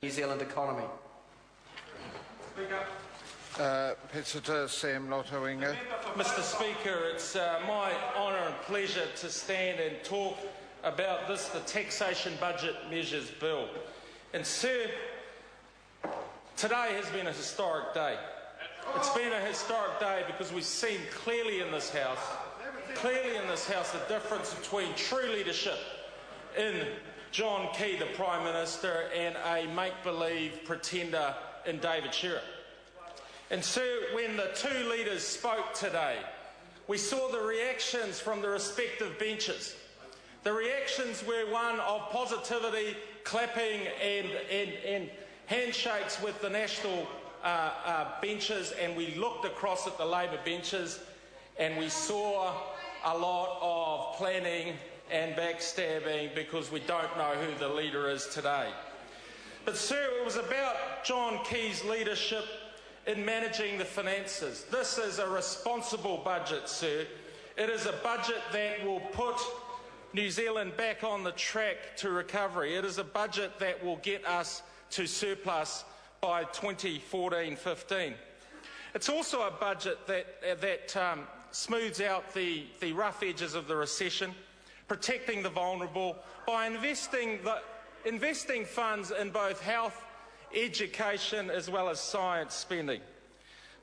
New Zealand economy. Petitor Sam Lotu-Iiga. Mr Speaker, it's my honour and pleasure to stand and talk about the Taxation Budget Measures Bill. And Sir, today has been a historic day. It's been a historic day because we've seen clearly in this House the difference between true leadership in John Key, the Prime Minister, and a make-believe pretender in David Sherritt. And Sir, when the two leaders spoke today, we saw the reactions from the respective benches. The reactions were one of positivity, clapping and handshakes with the national benches, and we looked across at the Labor benches and we saw a lot of planning and backstabbing because we don't know who the leader is today. But Sir, it was about John Key's leadership in managing the finances. This is a responsible budget, Sir. It is a budget that will put New Zealand back on the track to recovery. It is a budget that will get us to surplus by 2014-15. It's also a budget that smooths out the rough edges of the recession, protecting the vulnerable by investing funds in both health, education as well as science spending.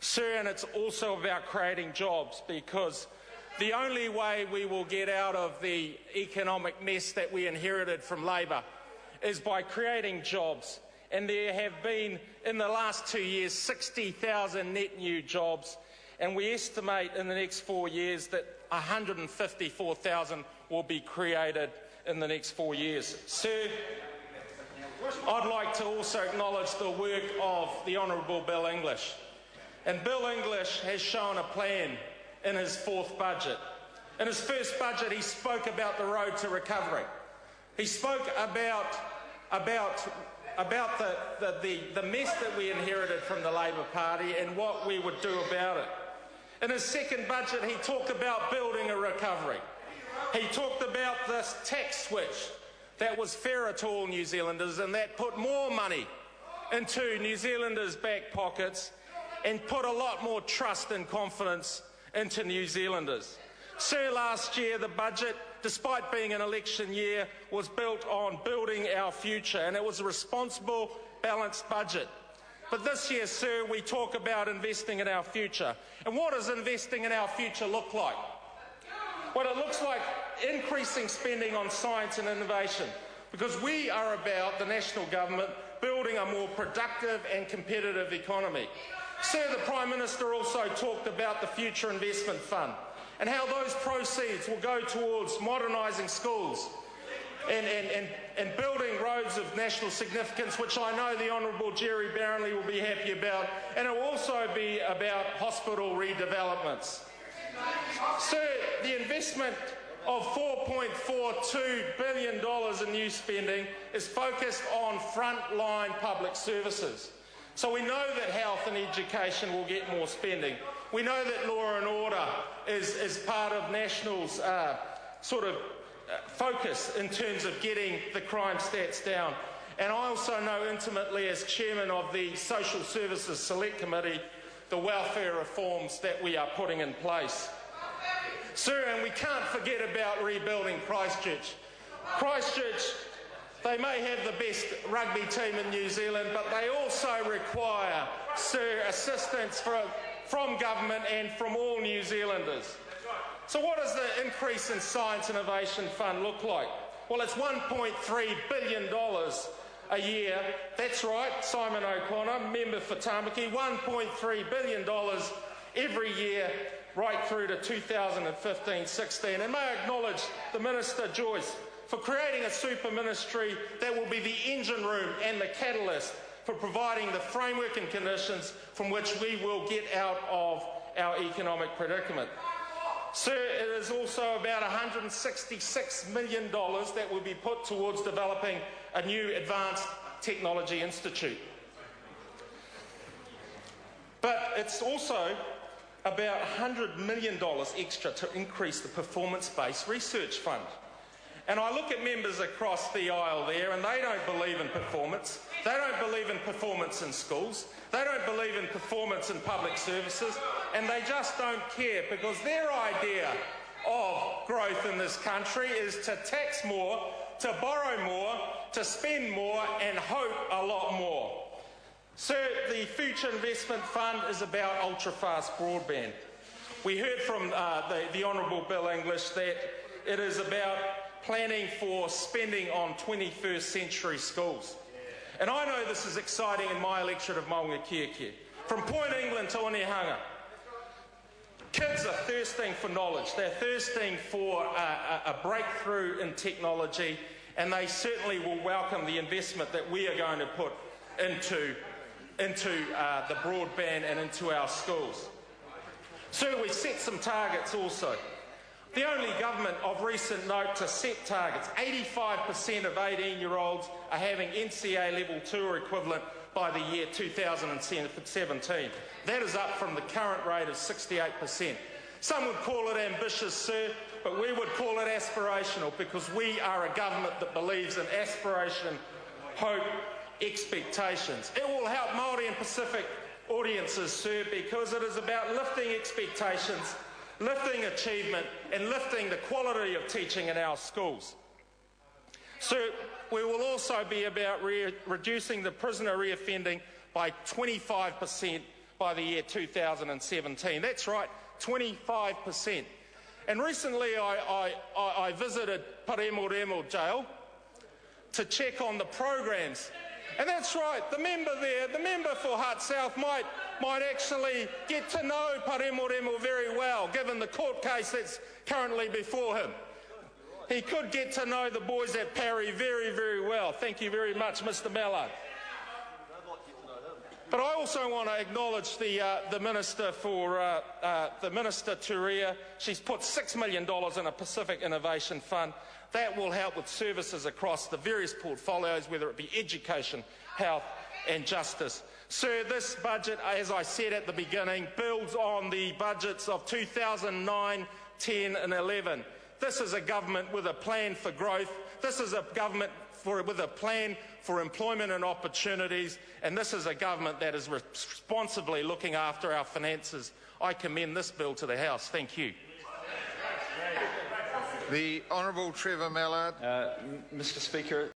Sir, and it's also about creating jobs, because the only way we will get out of the economic mess that we inherited from Labor is by creating jobs. And there have been, in the last 2 years, 60,000 net new jobs, and we estimate in the next 4 years that 154,000 will be created in the next 4 years. Sir, I'd like to also acknowledge the work of the Honourable Bill English. And Bill English has shown a plan in his fourth budget. In his first budget, he spoke about the road to recovery. He spoke about the mess that we inherited from the Labor Party and what we would do about it. In his second budget, he talked about building a recovery. He talked about this tax switch that was fairer to all New Zealanders and that put more money into New Zealanders' back pockets and put a lot more trust and confidence into New Zealanders. Sir, last year the budget, despite being an election year, was built on building our future, and it was a responsible, balanced budget. But this year, Sir, we talk about investing in our future. And what does investing in our future look like? Well, it looks like increasing spending on science and innovation, because we are about, the national government, building a more productive and competitive economy. Sir, the Prime Minister also talked about the Future Investment Fund and how those proceeds will go towards modernising schools and building roads of national significance, which I know the Honourable Jerry Barronley will be happy about, and it will also be about hospital redevelopments. Sir, the investment of $4.42 billion in new spending is focused on frontline public services. So we know that health and education will get more spending. We know that law and order is part of National's focus in terms of getting the crime stats down. And I also know intimately, as chairman of the Social Services Select Committee, the welfare reforms that we are putting in place. Sir, and we can't forget about rebuilding Christchurch. Christchurch, they may have the best rugby team in New Zealand, but they also require, Sir, assistance from government and from all New Zealanders. So what does the increase in Science Innovation Fund look like? Well, it's $1.3 billion a year. That's right, Simon O'Connor, member for Tamaki, $1.3 billion every year right through to 2015-16. And may I acknowledge the Minister Joyce for creating a super ministry that will be the engine room and the catalyst for providing the framework and conditions from which we will get out of our economic predicament. Sir, it is also about $166 million that will be put towards developing a new advanced technology institute. But it's also about $100 million extra to increase the performance-based research fund. And I look at members across the aisle there, and they don't believe in performance. They don't believe in performance in schools. They don't believe in performance in public services. And they just don't care, because their idea of growth in this country is to tax more, to borrow more, to spend more, and hope a lot more. Sir, the Future Investment Fund is about ultra-fast broadband. We heard from the Honourable Bill English that it is about planning for spending on 21st century schools. And I know this is exciting in my electorate of Maungakiekie. From Point England to Onehunga, kids are thirsting for knowledge. They're thirsting for a breakthrough in technology, and they certainly will welcome the investment that we are going to put into the broadband and into our schools. So we set some targets also. The only government of recent note to set targets. 85% of 18-year-olds are having NCA Level 2 or equivalent by the year 2017. That is up from the current rate of 68%. Some would call it ambitious, sir, but we would call it aspirational, because we are a government that believes in aspiration, hope, expectations. It will help Māori and Pacific audiences, sir, because it is about lifting expectations, lifting achievement, and lifting the quality of teaching in our schools. Sir, we will also be about reducing the prisoner reoffending by 25% by the year 2017. That's right, 25%. And recently I visited Paremoremo Jail to check on the programs. And that's right, the member there, the member for Hutt South might actually get to know Paremoremo very well, given the court case that's currently before him. He could get to know the boys at Parry very, very well. Thank you very much, Mr. Mallard. But I also want to acknowledge the Minister for the Minister Turia. She's put $6 million in a Pacific Innovation Fund. That will help with services across the various portfolios, whether it be education, health and justice. Sir, this budget, as I said at the beginning, builds on the budgets of 2009, 10 and 11. This is a government with a plan for growth. This is a government with a plan for employment and opportunities, and this is a government that is responsibly looking after our finances. I commend this bill to the House. Thank you. The Honourable Trevor Mallard. Mr. Speaker,